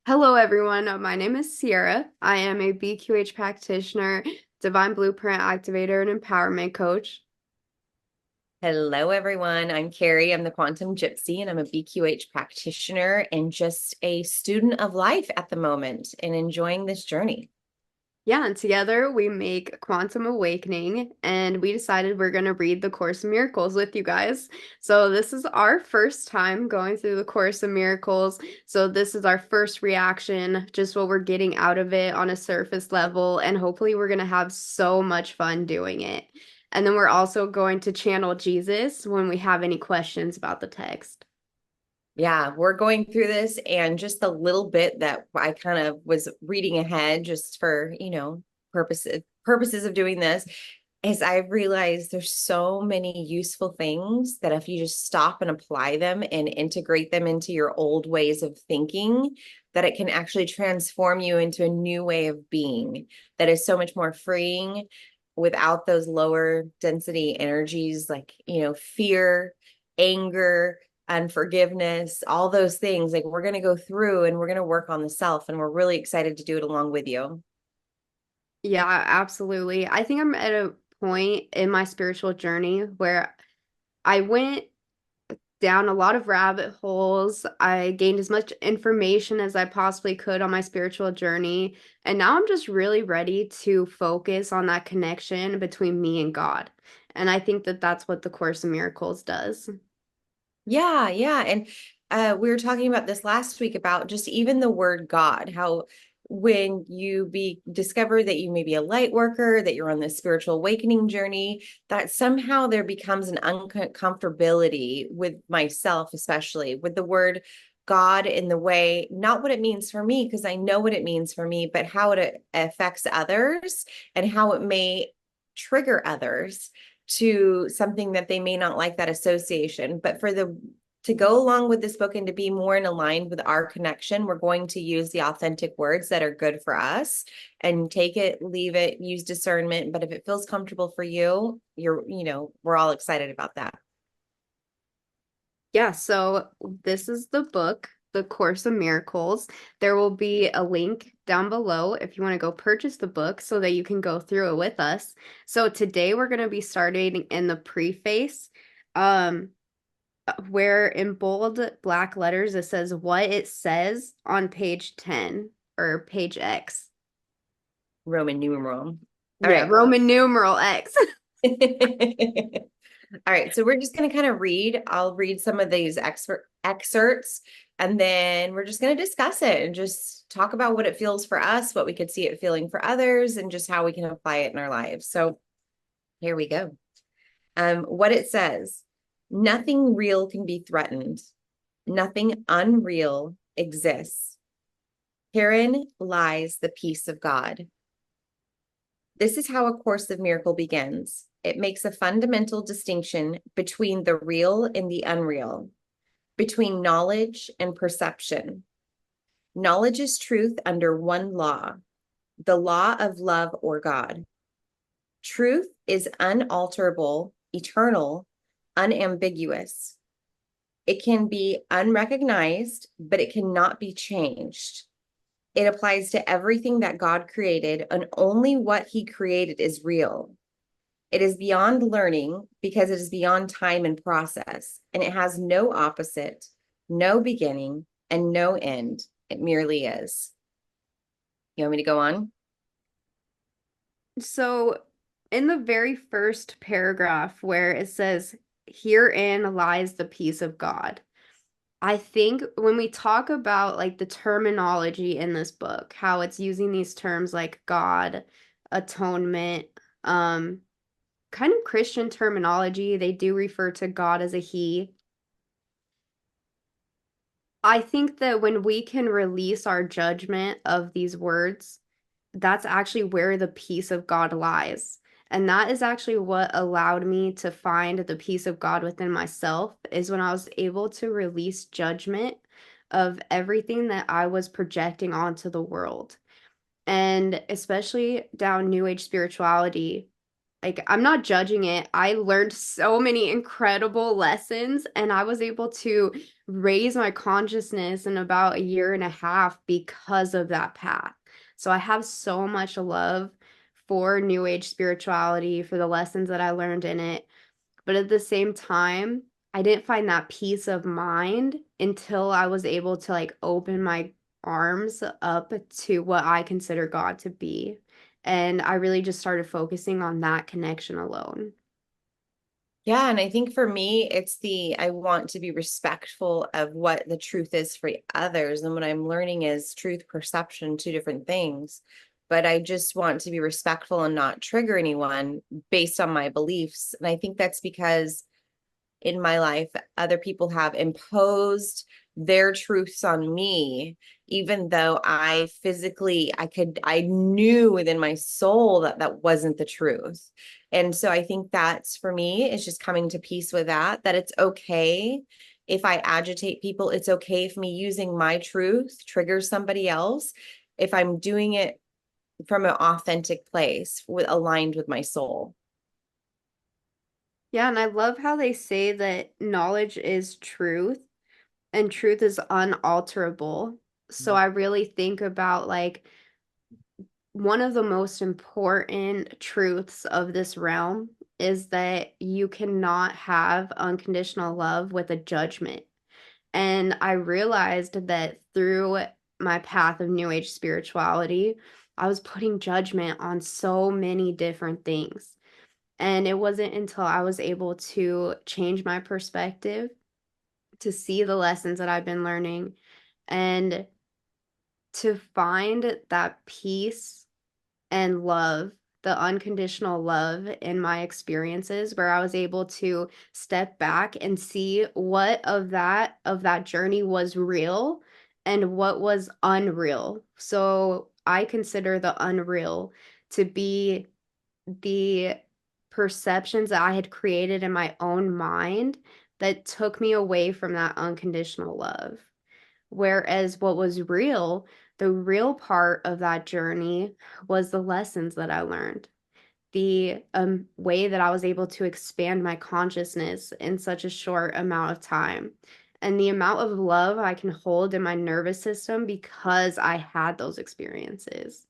Hello, everyone. My name is Sierra. I am a BQH practitioner, Divine Blueprint activator, and empowerment coach. Hello, everyone. I'm Carrie. I'm the Quantum Gypsy, and I'm a BQH practitioner and just a student of life at the moment and enjoying this journey. Yeah, and together we make Quantum Awakening, and we decided we're going to read the Course in Miracles with you guys. So, this is our first time going through the Course in Miracles. So, this is our first reaction, just what we're getting out of it on a surface level, and hopefully, we're going to have so much fun doing it. And then we're also going to channel Jesus when we have any questions about the text. Yeah, we're going through this, and just a little bit that I kind of was reading ahead just for, purposes of doing this is I've realized there's so many useful things that if you just stop and apply them and integrate them into your old ways of thinking, that it can actually transform you into a new way of being that is so much more freeing without those lower density energies like, fear, anger, unforgiveness, all those things. Like we're going to go through and we're going to work on the self, and we're really excited to do it along with you. Yeah, absolutely. I think I'm at a point in my spiritual journey where I went down a lot of rabbit holes. I gained as much information as I possibly could on my spiritual journey. And now I'm just really ready to focus on that connection between me and God. And I think that that's what the Course in Miracles does. Yeah, yeah. And we were talking about this last week about just even the word God, how when you be discover that you may be a light worker, that you're on this spiritual awakening journey, that somehow there becomes an uncomfortability with myself, especially with the word God in the way, not what it means for me, because I know what it means for me, but how it affects others and how it may trigger others to something that they may not like that association. But for the to go along with this book and to be more in aligned with our connection, we're going to use the authentic words that are good for us and take it, leave it, use discernment. But if it feels comfortable for you, we're all excited about that. Yeah, so this is the book, The Course of Miracles. There will be a link down below if you want to go purchase the book so that you can go through it with us. So today we're going to be starting in the preface, um, where in bold black letters it says what it says on page 10 or page X. Roman numeral. All Yeah, right. Roman numeral X. All right, so we're just going to kind of read. I'll read some of these excerpts, and then we're just going to discuss it and just talk about what it feels for us, what we could see it feeling for others, and just how we can apply it in our lives. So here we go. What it says: nothing real can be threatened. Nothing unreal exists. Herein lies the peace of God. This is how A Course of Miracle begins. It makes a fundamental distinction between the real and the unreal, between knowledge and perception. Knowledge is truth under one law, the law of love or God. Truth is unalterable, eternal, unambiguous. It can be unrecognized, but it cannot be changed. It applies to everything that God created, and only what he created is real. It is beyond learning because it is beyond time and process, and it has no opposite, no beginning, and no end. It merely is. You want me to go on? So, in the very first paragraph where it says, herein lies the peace of God, I think when we talk about like the terminology in this book, how it's using these terms like God, atonement, um, kind of Christian terminology, they do refer to God as a he. I think that when we can release our judgment of these words, that's actually where the peace of God lies. And that is actually what allowed me to find the peace of God within myself, is when I was able to release judgment of everything that I was projecting onto the world. And especially down New Age spirituality, like I'm not judging it. I learned so many incredible lessons and I was able to raise my consciousness in about a year and a half because of that path. So I have so much love for New Age spirituality, for the lessons that I learned in it. But at the same time, I didn't find that peace of mind until I was able to like open my arms up to what I consider God to be. And I really just started focusing on that connection alone. Yeah, and I think for me, it's I want to be respectful of what the truth is for others. And what I'm learning is truth perception, two different things. But I just want to be respectful and not trigger anyone based on my beliefs. And I think that's because in my life, other people have imposed their truths on me, even though I knew within my soul that that wasn't the truth. And so I think that's for me, it's just coming to peace with that it's okay if I agitate people. It's okay if me using my truth triggers somebody else, if I'm doing it from an authentic place with aligned with my soul. Yeah, and I love how they say that knowledge is truth and truth is unalterable. So I really think about like one of the most important truths of this realm is that you cannot have unconditional love with a judgment. And I realized that through my path of New Age spirituality, I was putting judgment on so many different things. And it wasn't until I was able to change my perspective, to see the lessons that I've been learning, and to find that peace and love, the unconditional love in my experiences where I was able to step back and see what of that journey was real and what was unreal. So I consider the unreal to be the perceptions that I had created in my own mind that took me away from that unconditional love. Whereas what was real, the real part of that journey was the lessons that I learned, the way that I was able to expand my consciousness in such a short amount of time, and the amount of love I can hold in my nervous system because I had those experiences.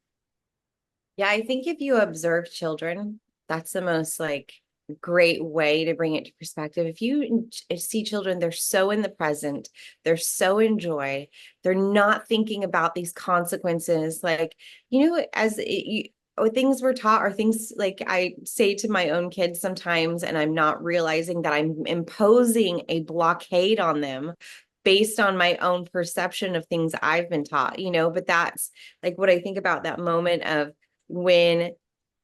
Yeah, I think if you observe children, that's the most like great way to bring it to perspective. If you see children, they're so in the present, they're so in joy, they're not thinking about these consequences. Like, or things we're taught or things like I say to my own kids sometimes, and I'm not realizing that I'm imposing a blockade on them based on my own perception of things I've been taught, but that's like what I think about that moment of when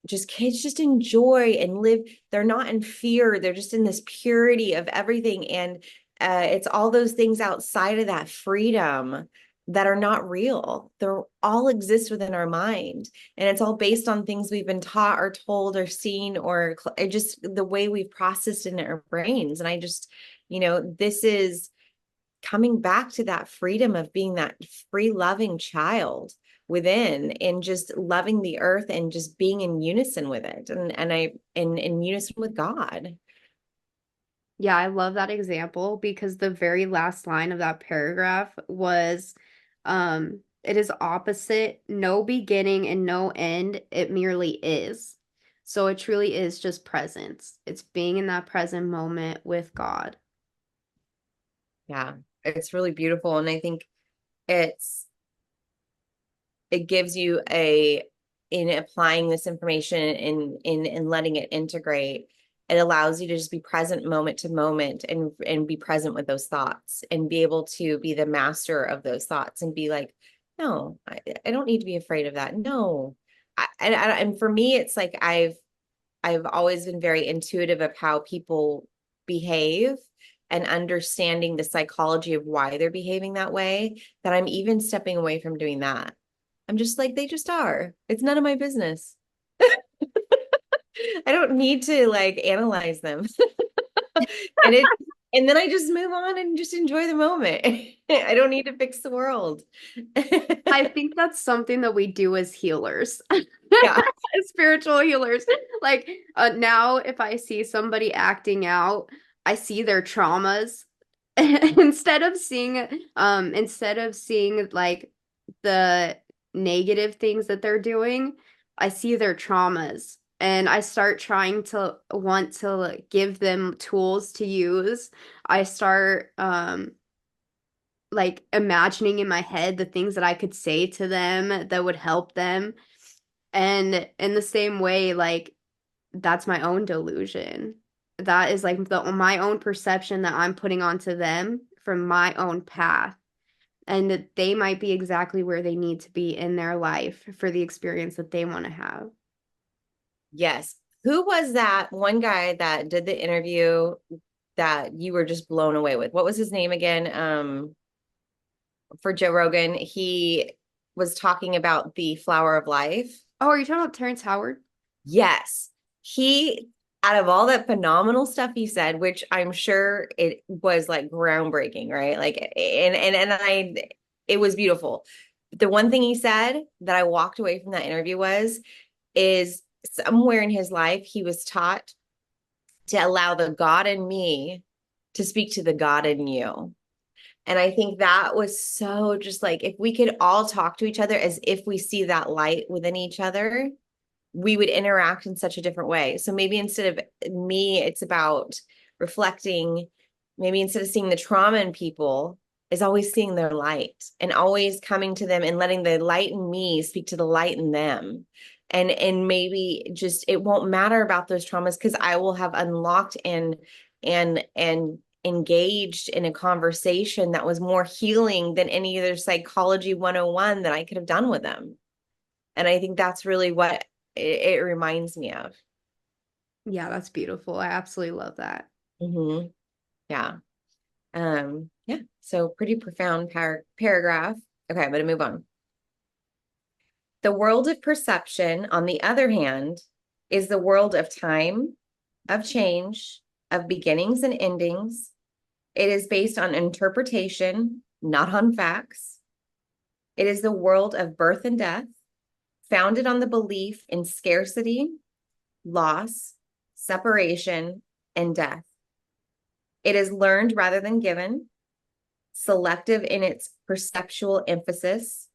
just kids just enjoy and live. They're not in fear, they're just in this purity of everything. And it's all those things outside of that freedom that are not real. They're all exist within our mind, and it's all based on things we've been taught or told or seen, or just the way we've processed in our brains. And I just, this is coming back to that freedom of being that free loving child within, and just loving the earth and just being in unison with it, and I in unison with God. Yeah, I love that example because the very last line of that paragraph was, it is opposite, no beginning and no end, it merely is. So it truly is just presence. It's being in that present moment with God. Yeah, it's really beautiful. And I think it's it gives you in applying this information in letting it integrate, it allows you to just be present moment to moment, and be present with those thoughts and be able to be the master of those thoughts and be like, no, I don't need to be afraid of that. No. And for me, it's like I've always been very intuitive of how people behave and understanding the psychology of why they're behaving that way, that I'm even stepping away from doing that. I'm just like, they just are. It's none of my business. I don't need to like analyze them. And And then I just move on and just enjoy the moment. I don't need to fix the world. I think that's something that we do as healers, Yeah. as spiritual healers. Like now, if I see somebody acting out, I see their traumas instead of seeing like the negative things that they're doing, I see their traumas. And I start trying to want to like, give them tools to use. I start like imagining in my head the things that I could say to them that would help them. And in the same way, like that's my own delusion. That is like my own perception that I'm putting onto them from my own path. And that they might be exactly where they need to be in their life for the experience that they want to have. Yes. Who was that one guy that did the interview that you were just blown away with? What was his name again? For Joe Rogan, he was talking about the flower of life. Oh, are you talking about Terrence Howard? Yes. He, out of all that phenomenal stuff he said, which I'm sure it was like groundbreaking, right? Like, it was beautiful. The one thing he said that I walked away from that interview is somewhere in his life, he was taught to allow the God in me to speak to the God in you. And I think that was so just like if we could all talk to each other as if we see that light within each other, we would interact in such a different way. So maybe instead of me, it's about reflecting, maybe instead of seeing the trauma in people, is always seeing their light and always coming to them and letting the light in me speak to the light in them. And maybe just it won't matter about those traumas because I will have unlocked and engaged in a conversation that was more healing than any other psychology 101 that I could have done with them. And I think that's really what it reminds me of. Yeah, that's beautiful. I absolutely love that. Mm-hmm. Yeah. Yeah. So pretty profound paragraph. Okay, I'm going to move on. The world of perception, on the other hand, is the world of time, of change, of beginnings and endings. It is based on interpretation, not on facts. It is the world of birth and death, founded on the belief in scarcity, loss, separation, and death. It is learned rather than given, selective in its perceptual emphasis,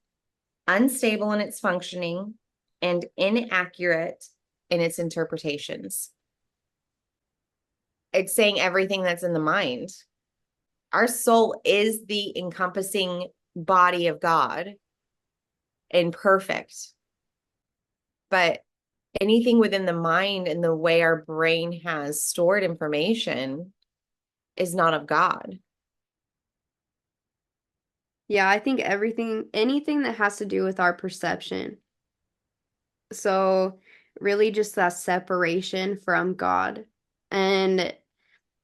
unstable in its functioning, and inaccurate in its interpretations. It's saying everything that's in the mind. Our soul is the encompassing body of God and perfect. But anything within the mind and the way our brain has stored information is not of God. Yeah, I think anything that has to do with our perception. So, really, just that separation from God. And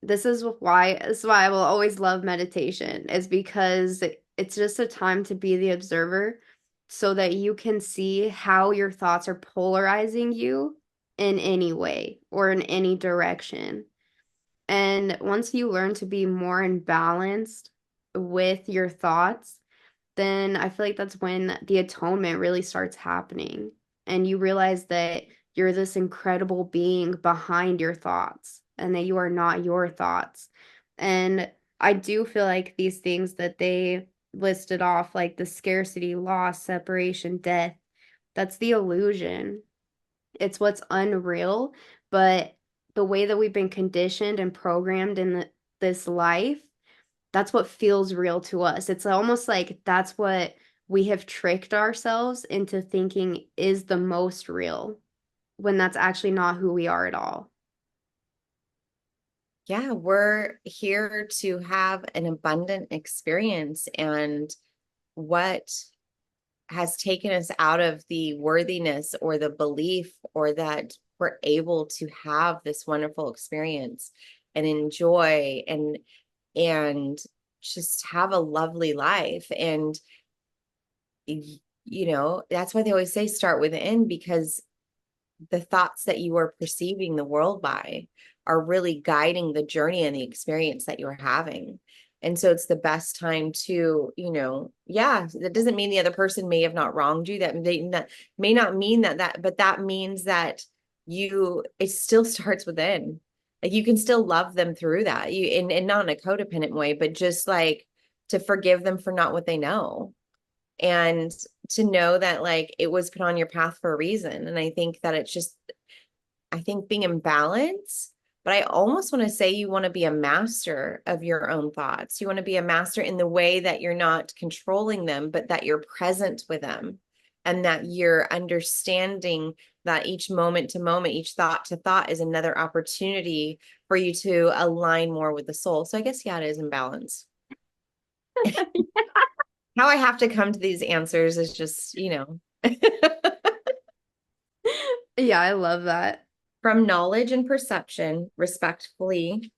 this is why I will always love meditation, is because it's just a time to be the observer so that you can see how your thoughts are polarizing you in any way or in any direction. And once you learn to be more in balance with your thoughts, then I feel like that's when the atonement really starts happening. And you realize that you're this incredible being behind your thoughts and that you are not your thoughts. And I do feel like these things that they listed off, like the scarcity, loss, separation, death, that's the illusion. It's what's unreal, but the way that we've been conditioned and programmed in this life, that's what feels real to us. It's almost like that's what we have tricked ourselves into thinking is the most real when that's actually not who we are at all. Yeah, we're here to have an abundant experience. And what has taken us out of the worthiness or the belief or that we're able to have this wonderful experience and enjoy and just have a lovely life. And that's why they always say start within, because the thoughts that you are perceiving the world by are really guiding the journey and the experience that you're having. And so it's the best time to, yeah, that doesn't mean the other person may have not wronged you. That may not mean but that means that it still starts within. Like you can still love them through that. And not in a codependent way, but just like to forgive them for not what they know. And to know that like it was put on your path for a reason. And I think that I think being in balance, but I almost want to say you want to be a master of your own thoughts. You want to be a master in the way that you're not controlling them, but that you're present with them and that you're understanding that each moment to moment, each thought to thought is another opportunity for you to align more with the soul. So I guess, yeah, it is in balance. How I have to come to these answers is just, Yeah, I love that. From knowledge and perception, respectively,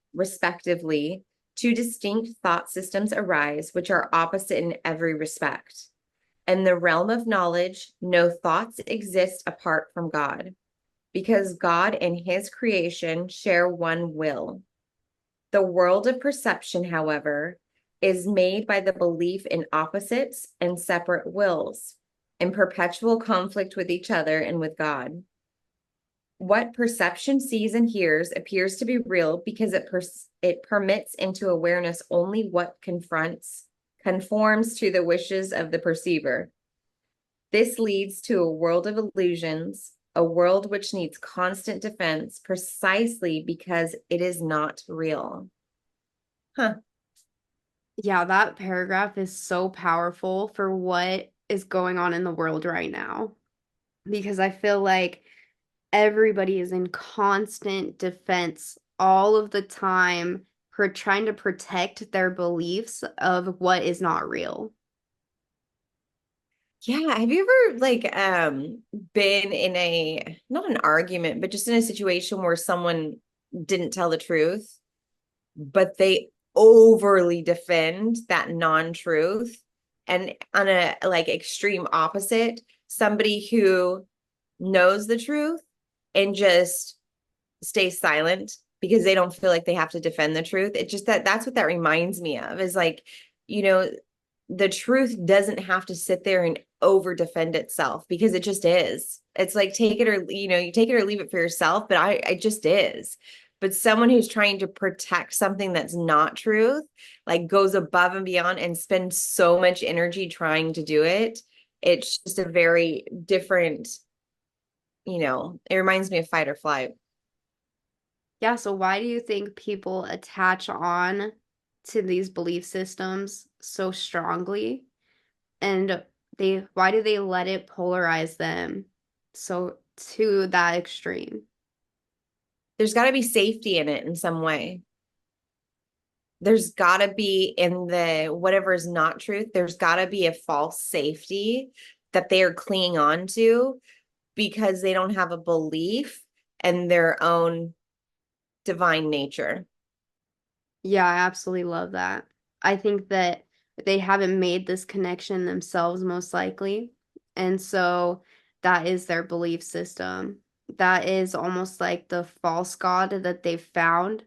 two distinct thought systems arise, which are opposite in every respect. In the realm of knowledge, no thoughts exist apart from God, because God and his creation share one will. The world of perception, however, is made by the belief in opposites and separate wills, in perpetual conflict with each other and with God. What perception sees and hears appears to be real because it permits into awareness only what conforms to the wishes of the perceiver. This leads to a world of illusions, a world which needs constant defense precisely because it is not real. Huh. Yeah, that paragraph is so powerful for what is going on in the world right now. Because I feel like everybody is in constant defense all of the time for trying to protect their beliefs of what is not real. Yeah, have you ever been in a not an argument, but just in a situation where someone didn't tell the truth, but they overly defend that non-truth? And on a like extreme opposite, somebody who knows the truth and just stays silent because they don't feel like they have to defend the truth. It's just that's what that reminds me of is like, you know, the truth doesn't have to sit there and over defend itself because it just is. It's like take it or you take it or leave it for yourself, but I just is. But someone who's trying to protect something that's not truth, like goes above and beyond and spends so much energy trying to do it. It's just a very different, it reminds me of fight or flight. Yeah, so why do you think people attach on to these belief systems so strongly? And why do they let it polarize them so to that extreme? There's got to be safety in it in some way. There's got to be in the whatever is not truth, there's got to be a false safety that they are clinging on to because they don't have a belief in their own divine nature. Yeah, I absolutely love that. I think that they haven't made this connection themselves, most likely. And so that is their belief system. That is almost like the false god that they've found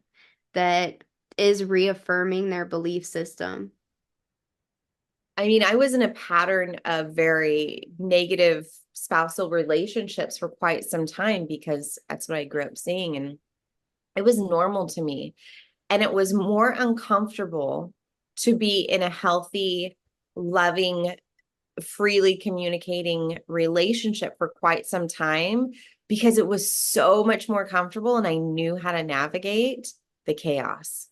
that is reaffirming their belief system. I mean, I was in a pattern of very negative spousal relationships for quite some time because that's what I grew up seeing. And it was normal to me. And it was more uncomfortable to be in a healthy, loving, freely communicating relationship for quite some time because it was so much more comfortable and I knew how to navigate the chaos.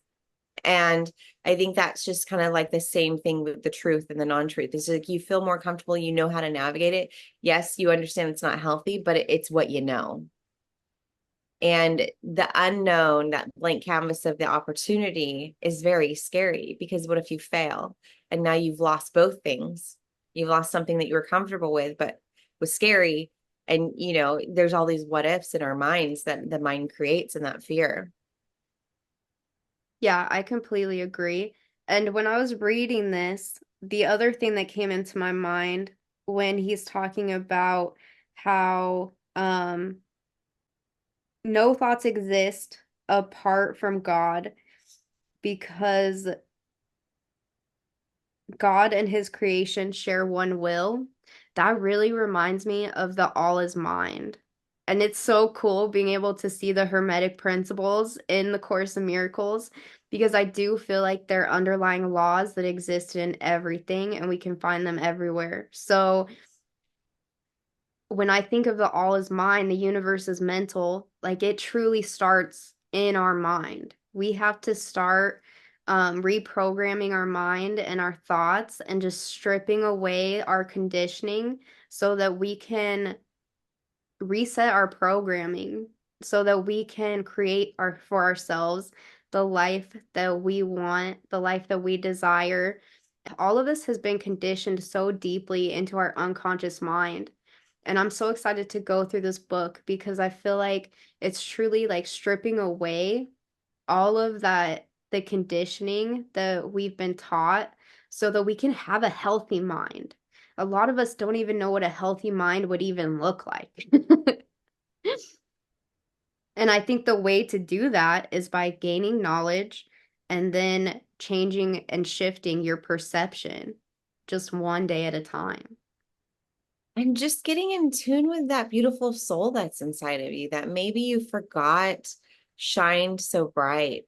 And I think that's just kind of like the same thing with the truth and the non-truth. It's like you feel more comfortable, you know how to navigate it. Yes, you understand it's not healthy, but it's what you know. And the unknown, that blank canvas of the opportunity is very scary because what if you fail? And now you've lost both things. You've lost something that you were comfortable with, but was scary. And, there's all these what ifs in our minds that the mind creates and that fear. Yeah, I completely agree. And when I was reading this, the other thing that came into my mind when he's talking about how no thoughts exist apart from God because God and his creation share one will, that really reminds me of the all is mind. And it's so cool being able to see the Hermetic principles in the Course of Miracles because I do feel like they're underlying laws that exist in everything and we can find them everywhere. So when I think of the all is mind, the universe is mental, like it truly starts in our mind. We have to start reprogramming our mind and our thoughts and just stripping away our conditioning so that we can reset our programming, so that we can create our for ourselves the life that we want, the life that we desire. All of this has been conditioned so deeply into our unconscious mind. And I'm so excited to go through this book because I feel like it's truly like stripping away all of that, the conditioning that we've been taught, so that we can have a healthy mind. A lot of us don't even know what a healthy mind would even look like. And I think the way to do that is by gaining knowledge and then changing and shifting your perception just one day at a time. And just getting in tune with that beautiful soul that's inside of you that maybe you forgot shined so bright.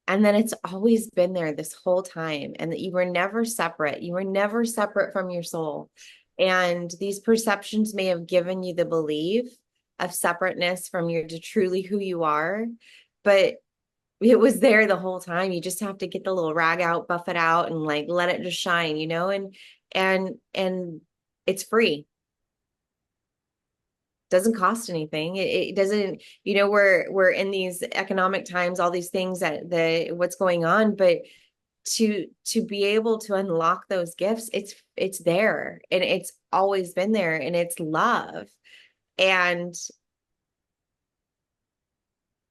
And then it's always been there this whole time, and that you were never separate. You were never separate from your soul. And these perceptions may have given you the belief of separateness from your to truly who you are, but it was there the whole time. You just have to get the little rag out, buff it out, and like let it just shine, and it's free, doesn't cost anything. It doesn't, we're in these economic times, all these things that the what's going on, but to be able to unlock those gifts, it's there, and it's always been there, and it's love. And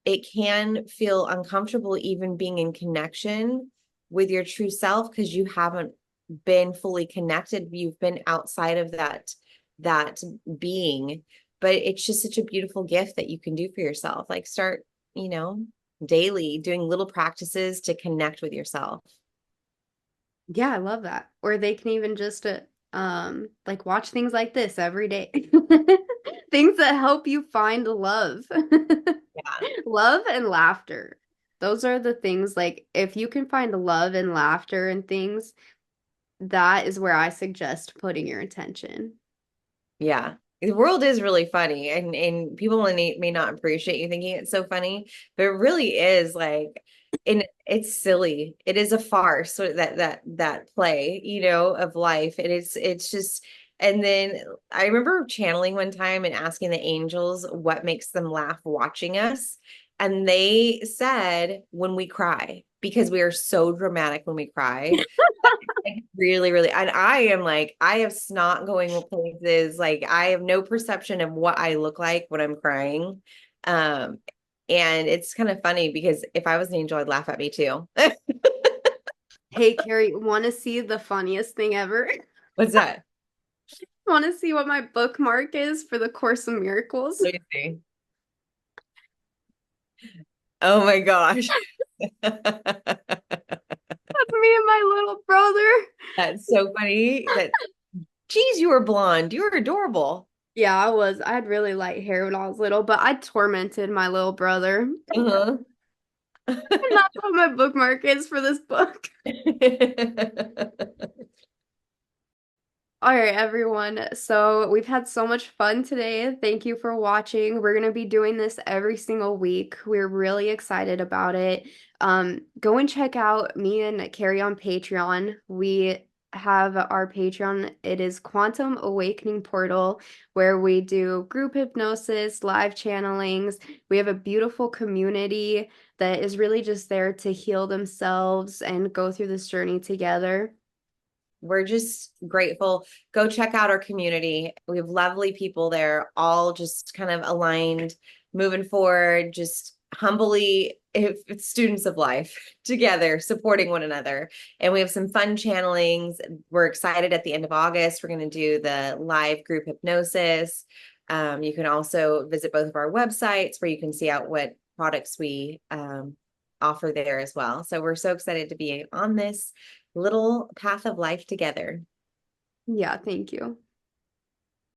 it can feel uncomfortable even being in connection with your true self because you haven't been fully connected. You've been outside of that being, but it's just such a beautiful gift that you can do for yourself. Like start, daily doing little practices to connect with yourself. Yeah, I love that. Or they can even just like watch things like this every day. Things that help you find love. Yeah. Love and laughter. Those are the things like if you can find love and laughter and things, that is where I suggest putting your attention. Yeah. The world is really funny, and people may not appreciate you thinking it's so funny, but it really is like, and it's silly. It is a farce, so that play, of life. And it's just, and then I remember channeling one time and asking the angels what makes them laugh watching us. And they said when we cry, because we are so dramatic when we cry. Like really, really. And I am like, I have snot going places. Like I have no perception of what I look like when I'm crying. Um, and it's kind of funny because if I was an angel, I'd laugh at me too. Hey, Carrie, want to see the funniest thing ever? What's that? Want to see what my bookmark is for the Course of Miracles? Let me see. Oh my gosh. That's me and my little brother. That's so funny. Geez, you were blonde. You were adorable. Yeah, I was. I had really light hair when I was little, but I tormented my little brother. Uh-huh. And that's what my bookmark is for this book. All right, everyone. So we've had so much fun today. Thank you for watching. We're going to be doing this every single week. We're really excited about it. Go and check out me and Carrie on Patreon. We have our Patreon. It is Quantum Awakening Portal, where we do group hypnosis, live channelings. We have a beautiful community that is really just there to heal themselves and go through this journey together. We're just grateful. Go check out our community. We have lovely people there, all just kind of aligned, moving forward, just humbly, if it's students of life together, supporting one another. And we have some fun channelings. We're excited at the end of August. We're going to do the live group hypnosis. You can also visit both of our websites where you can see out products we offer there as well. So we're so excited to be on this little path of life together. Yeah, thank you.